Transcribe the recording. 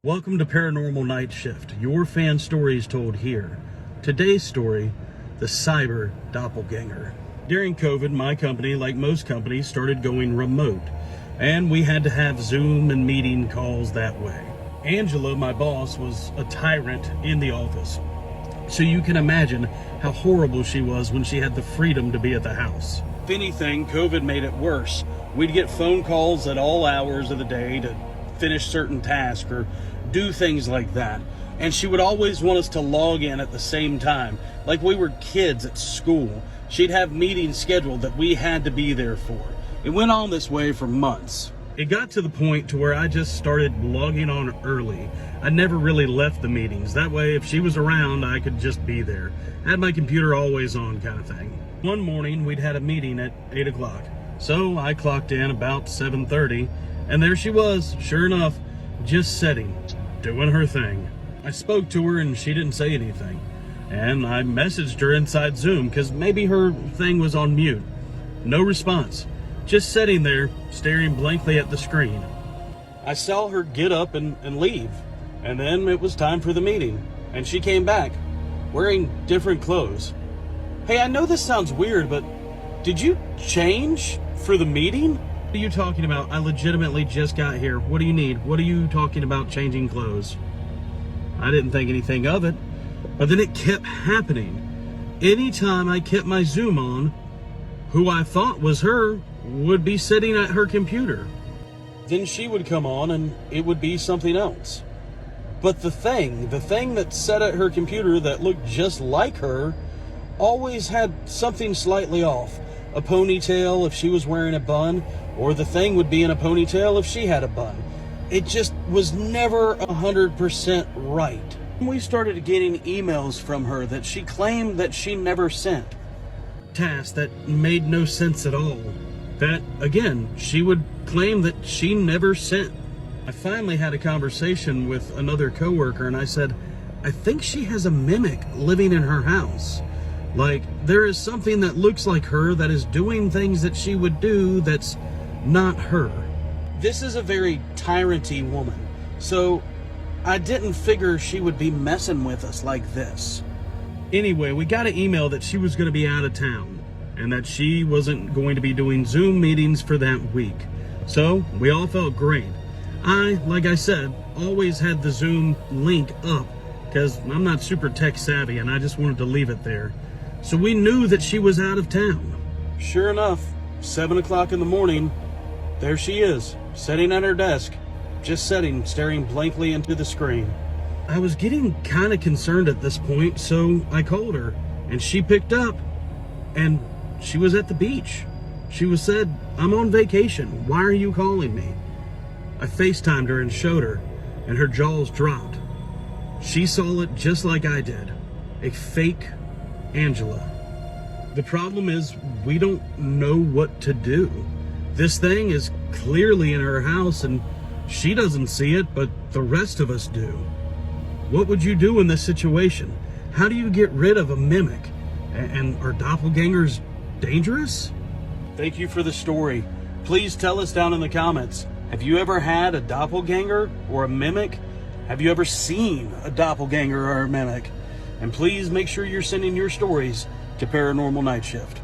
Welcome to Paranormal Nightshift, your fan stories told here. Today's story, the Cyber Doppelganger. During COVID, my company, like most companies, started going remote, and we had to have Zoom and meeting calls that way. Angela, my boss, was a tyrant in the office, so you can imagine how horrible she was when she had the freedom to be at the house. If anything, COVID made it worse. We'd get phone calls at all hours of the day to finish certain tasks or do things like that. And she would always want us to log in at the same time, like we were kids at school. She'd have meetings scheduled that we had to be there for. It went on this way for months. It got to the point to where I just started logging on early. I never really left the meetings. That way, if she was around, I could just be there. I had my computer always on kind of thing. One morning, we'd had a meeting at 8 o'clock. So I clocked in about 7:30, and there she was, sure enough, just sitting, doing her thing. I spoke to her and she didn't say anything. And I messaged her inside Zoom because maybe her thing was on mute. No response. Just sitting there, staring blankly at the screen. I saw her get up and leave. And then it was time for the meeting. And she came back, wearing different clothes. Hey, I know this sounds weird, but did you change for the meeting? What are you talking about? I legitimately just got here. What do you need? What are you talking about changing clothes? I didn't think anything of it, but then it kept happening. Anytime I kept my Zoom on, who I thought was her would be sitting at her computer. Then she would come on and it would be something else. But the thing that sat at her computer that looked just like her always had something slightly off. A ponytail if she was wearing a bun, or the thing would be in a ponytail if she had a bun. It just was never 100% right. We started getting emails from her that she claimed that she never sent. Tasks that made no sense at all. That, again, she would claim that she never sent. I finally had a conversation with another coworker and I said, I think she has a mimic living in her house. Like, there is something that looks like her that is doing things that she would do that's not her. This is a very tyranny woman, so I didn't figure she would be messing with us like this. Anyway, we got an email that she was going to be out of town and that she wasn't going to be doing Zoom meetings for that week. So we all felt great. Like I said, always had the Zoom link up because I'm not super tech savvy and I just wanted to leave it there. So we knew that she was out of town. Sure enough, 7 o'clock in the morning, there she is, sitting at her desk, just sitting, staring blankly into the screen. I was getting kind of concerned at this point, so I called her, and she picked up, and she was at the beach. She said, I'm on vacation, why are you calling me? I FaceTimed her and showed her, and her jaws dropped. She saw it just like I did, a fake Angela. The problem is we don't know what to do. This thing is clearly in her house and she doesn't see it, but the rest of us do. What would you do in this situation? How do you get rid of a mimic? And are doppelgangers dangerous? Thank you for the story. Please tell us down in the comments. Have you ever had a doppelganger or a mimic? Have you ever seen a doppelganger or a mimic? And please make sure you're sending your stories to Paranormal Nightshift.